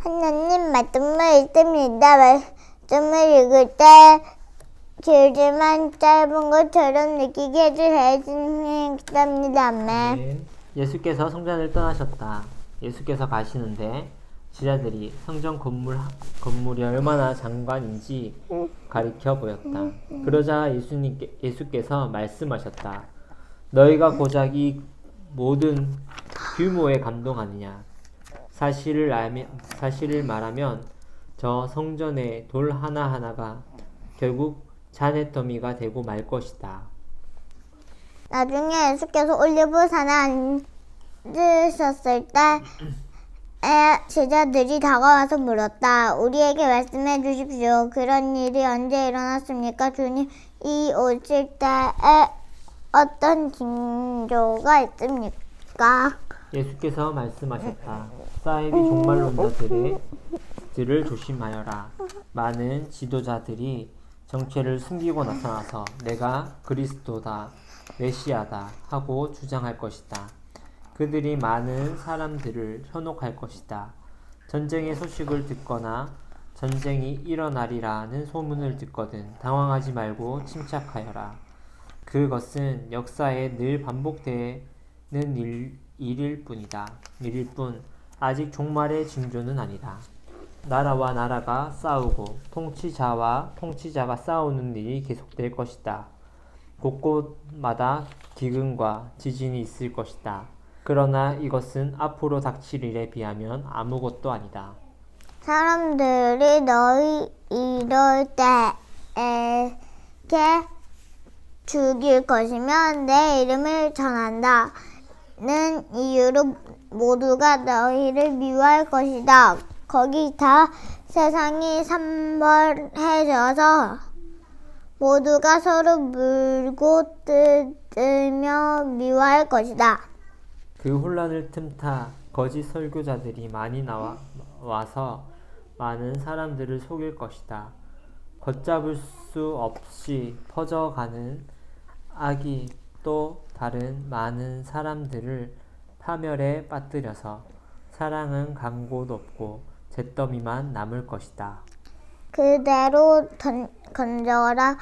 하나님 말씀을 읽습니다. 말씀을 읽을 때 길지만 짧은 것처럼 느끼게 해주시니 감사합니다. 아멘. 네. 예수께서 성전을 떠나셨다. 예수께서 가시는데 제자들이 성전 건물이 얼마나 장관인지 가리켜 보였다. 그러자 예수께서 말씀하셨다. 너희가 고작 이 모든 규모에 감동하느냐? 사실을 말하면 저 성전의 돌 하나하나가 결국 잔해더미가 되고 말 것이다. 나중에 예수께서 올리브산에 앉으셨을 때 제자들이 다가와서 물었다. 우리에게 말씀해 주십시오. 그런 일이 언제 일어났습니까? 주님이 오실 때에 어떤 징조가 있습니까? 예수께서 말씀하셨다. 사이비 종말론자들을 조심하여라. 많은 지도자들이 정체를 숨기고 나타나서 내가 그리스도다, 메시아다 하고 주장할 것이다. 그들이 많은 사람들을 현혹할 것이다. 전쟁의 소식을 듣거나 전쟁이 일어나리라는 소문을 듣거든 당황하지 말고 침착하여라. 그것은 역사에 늘 반복되는 일일 뿐 아직 종말의 징조는 아니다. 나라와 나라가 싸우고 통치자와 통치자가 싸우는 일이 계속될 것이다. 곳곳마다 기근과 지진이 있을 것이다. 그러나 이것은 앞으로 닥칠 일에 비하면 아무것도 아니다. 사람들이 너희 이럴 때에게 죽일 것이면 내 이름을 전한다는 이유로 모두가 너희를 미워할 것이다. 거기다 세상이 산벌해져서 모두가 서로 물고 뜯으며 미워할 것이다. 그 혼란을 틈타 거짓 설교자들이 많이 나와서 많은 사람들을 속일 것이다. 걷잡을 수 없이 퍼져가는 악이 또 다른 많은 사람들을 파멸에 빠뜨려서 사랑은 간 곳 없고 잿더미만 남을 것이다. 그대로 건져라.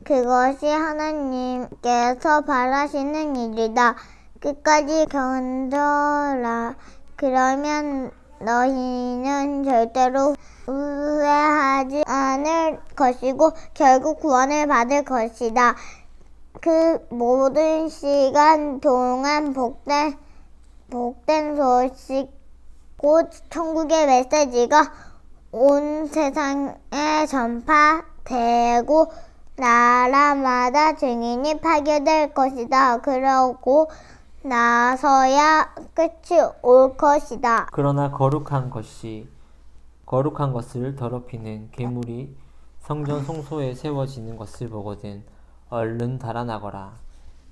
그것이 하나님께서 바라시는 일이다. 끝까지 건져라. 그러면 너희는 절대로 후회하지 않을 것이고 결국 구원을 받을 것이다. 그 모든 시간 동안 복된 소식 곧 천국의 메시지가 온 세상에 전파되고 나라마다 증인이 파괴될 것이다. 그러고 나서야 끝이 올 것이다. 그러나 거룩한 것을 더럽히는 괴물이 성전 송소에 세워지는 것을 보거든 얼른 달아나거라.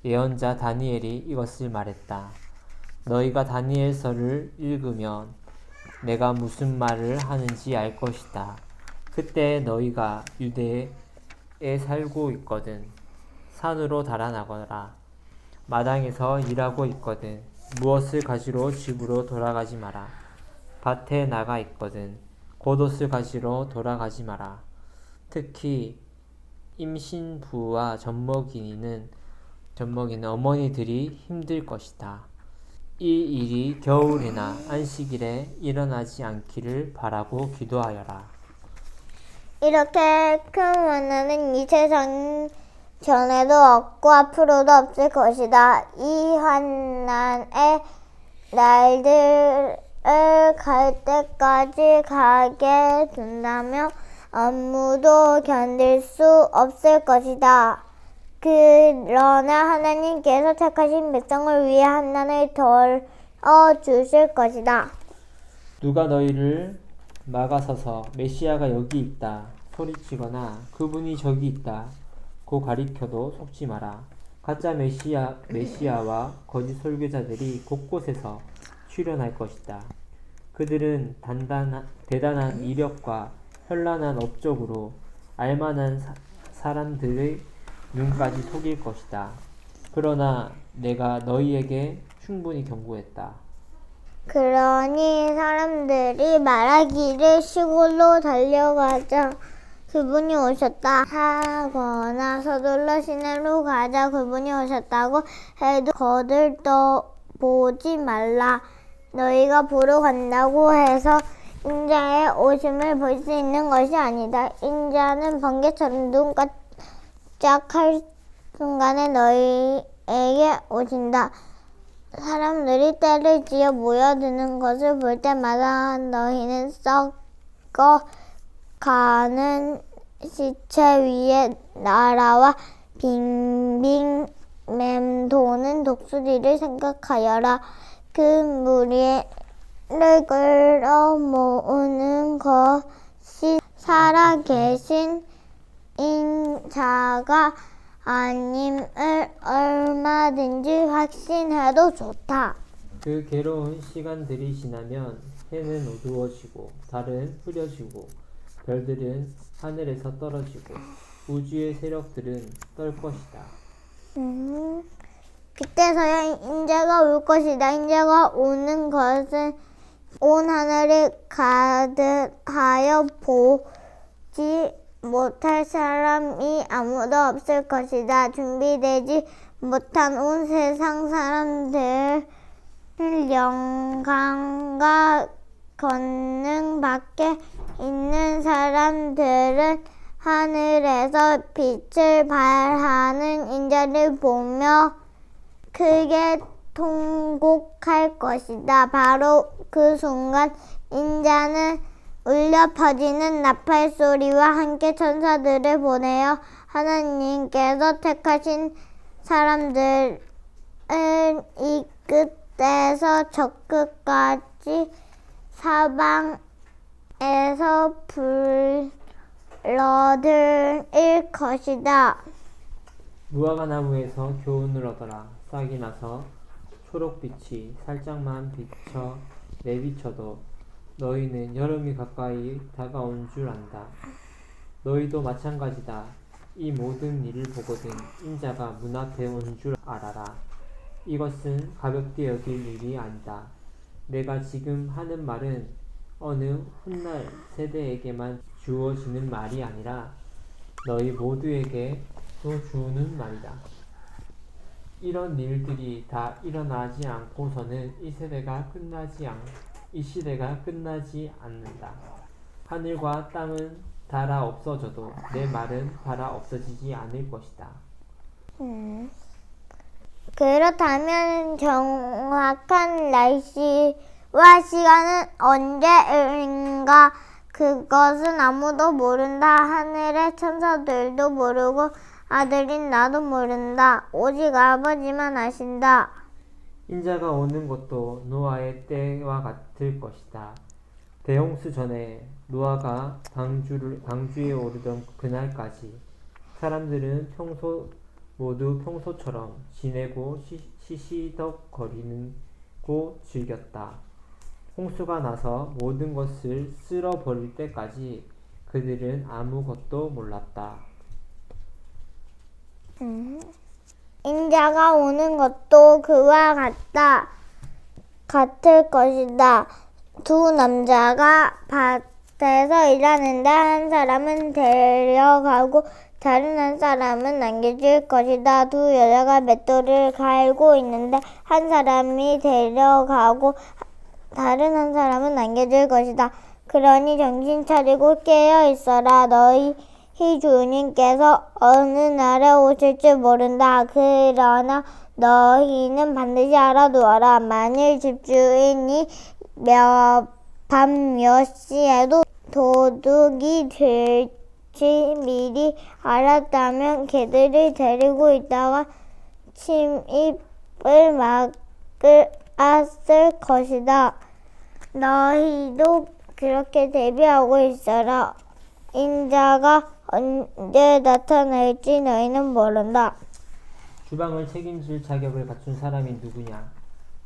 예언자 다니엘이 이것을 말했다. 너희가 다니엘서를 읽으면 내가 무슨 말을 하는지 알 것이다. 그때 너희가 유대에 살고 있거든 산으로 달아나거라. 마당에서 일하고 있거든 무엇을 가지러 집으로 돌아가지 마라. 밭에 나가 있거든 겉옷을 가지러 돌아가지 마라. 특히 임신부와 젖먹이는 어머니들이 힘들 것이다. 이 일이 겨울이나 안식일에 일어나지 않기를 바라고 기도하여라. 이렇게 큰 원한은 이 세상 전에도 없고 앞으로도 없을 것이다. 이 환난의 날들을 갈 때까지 가게 둔다면 아무도 견딜 수 없을 것이다. 그러나 하나님께서 택하신 백성을 위해 환난을 덜어 주실 것이다. 누가 너희를 막아서서 메시아가 여기 있다 소리치거나 그분이 저기 있다 고 가리켜도 속지 마라. 가짜 메시아와 거짓 설교자들이 곳곳에서 출현할 것이다. 그들은 대단한 이력과 현란한 업적으로 알만한 사람들의 눈까지 속일 것이다. 그러나 내가 너희에게 충분히 경고했다. 그러니 사람들이 말하기를 시골로 달려가자 그분이 오셨다 하거나 서둘러 시내로 가자 그분이 오셨다고 해도 거들떠보지 말라. 너희가 보러 간다고 해서 인자의 오심을 볼 수 있는 것이 아니다. 인자는 번개처럼 눈 깜짝할 순간에 너희에게 오신다. 사람들이 때를 지어 모여드는 것을 볼 때마다 너희는 썩어 가는 시체 위에 나라와 빙빙 맴도는 독수리를 생각하여라. 그 무리를 끌어 모으는 것이 살아계신 인자가 아님을 얼마든지 확신해도 좋다. 그 괴로운 시간들이 지나면 해는 어두워지고 달은 흐려지고 별들은 하늘에서 떨어지고 우주의 세력들은 떨 것이다. 그때서야 인자가 올 것이다. 인자가 오는 것은 온 하늘을 가득하여 보지 못할 사람이 아무도 없을 것이다. 준비되지 못한 온 세상 사람들, 영광과 권능 밖에 있는 사람들은 하늘에서 빛을 발하는 인자를 보며 크게 통곡할 것이다. 바로 그 순간 인자는 울려 퍼지는 나팔 소리와 함께 천사들을 보내어 하나님께서 택하신 사람들을 이 끝에서 저 끝까지 사방에서 불러들일 것이다. 무화과 나무에서 교훈을 얻어라. 싹이 나서 초록빛이 살짝만 비쳐 내비쳐도 너희는 여름이 가까이 다가온 줄 안다. 너희도 마찬가지다. 이 모든 일을 보거든 인자가 문 앞에 온 줄 알아라. 이것은 가볍게 여길 일이 아니다. 내가 지금 하는 말은 어느 훗날 세대에게만 주어지는 말이 아니라 너희 모두에게 또 주는 말이다. 이런 일들이 다 일어나지 않고서는 이 시대가 끝나지 않는다. 하늘과 땅은 닳아 없어져도 내 말은 닳아 없어지지 않을 것이다. 그렇다면 정확한 날씨와 시간은 언제인가? 그것은 아무도 모른다. 하늘의 천사들도 모르고 아들인 나도 모른다. 오직 아버지만 아신다. 인자가 오는 것도 노아의 때와 같을 것이다. 대홍수 전에 노아가 방주에 오르던 그날까지 사람들은 모두 평소처럼 지내고 시시덕거리고 즐겼다. 홍수가 나서 모든 것을 쓸어버릴 때까지 그들은 아무것도 몰랐다. 인자가 오는 것도 그와 같을 것이다. 두 남자가 밭에서 일하는데 한 사람은 데려가고 다른 한 사람은 남겨줄 것이다. 두 여자가 맷돌을 갈고 있는데 한 사람이 데려가고 다른 한 사람은 남겨줄 것이다. 그러니 정신 차리고 깨어 있어라. 너희 주님께서 어느 날에 오실지 모른다. 그러나 너희는 반드시 알아두어라. 만일 집주인이 밤 몇 시에도 도둑이 될지 미리 알았다면 개들을 데리고 있다가 침입을 막았을 것이다. 너희도 그렇게 대비하고 있어라. 인자가 언제 나타날지 너희는 모른다. 주방을 책임질 자격을 갖춘 사람이 누구냐?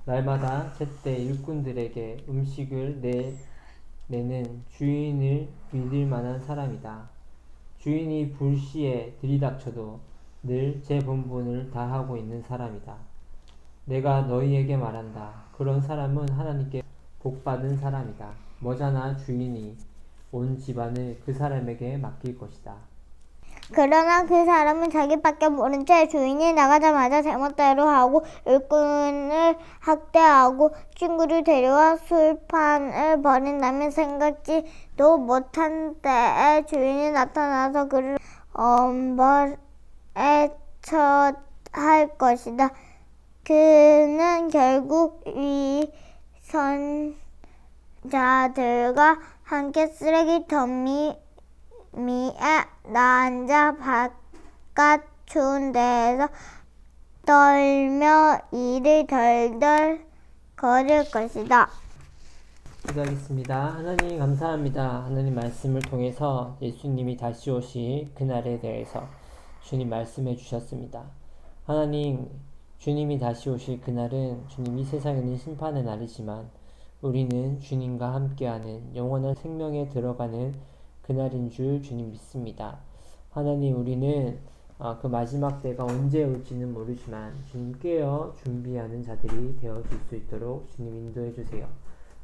날마다 제때 일꾼들에게 음식을 내는 주인을 믿을 만한 사람이다. 주인이 불시에 들이닥쳐도 늘 제 본분을 다하고 있는 사람이다. 내가 너희에게 말한다. 그런 사람은 하나님께 복받은 사람이다. 머지않아 주인이 온 집안을 그 사람에게 맡길 것이다. 그러나 그 사람은 자기밖에 모른 채 주인이 나가자마자 제멋대로 하고 일꾼을 학대하고 친구를 데려와 술판을 벌인다면 생각지도 못한 때에 주인이 나타나서 그를 엄벌에 처할 것이다. 그는 결국 위선자들과 함께 쓰레기더미 미에 나앉아 바깥 추운 데에서 떨며 이를 덜덜 거릴 것이다. 기도하겠습니다. 하나님 감사합니다. 하나님 말씀을 통해서 예수님이 다시 오실 그날에 대해서 주님 말씀해 주셨습니다. 하나님, 주님이 다시 오실 그날은 주님 이 세상에는 심판의 날이지만 우리는 주님과 함께하는 영원한 생명에 들어가는 그날인 줄 주님 믿습니다. 하나님, 우리는 그 마지막 때가 언제 올지는 모르지만 주님 깨어 준비하는 자들이 되어줄 수 있도록 주님 인도해 주세요.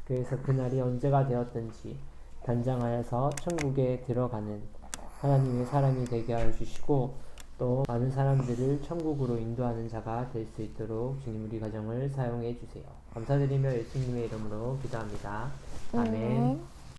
그래서 그날이 언제가 되었든지 단장하여서 천국에 들어가는 하나님의 사람이 되게 하여 주시고 또 많은 사람들을 천국으로 인도하는 자가 될 수 있도록 주님 우리 가정을 사용해 주세요. 감사드리며 예수님의 이름으로 기도합니다. 아멘.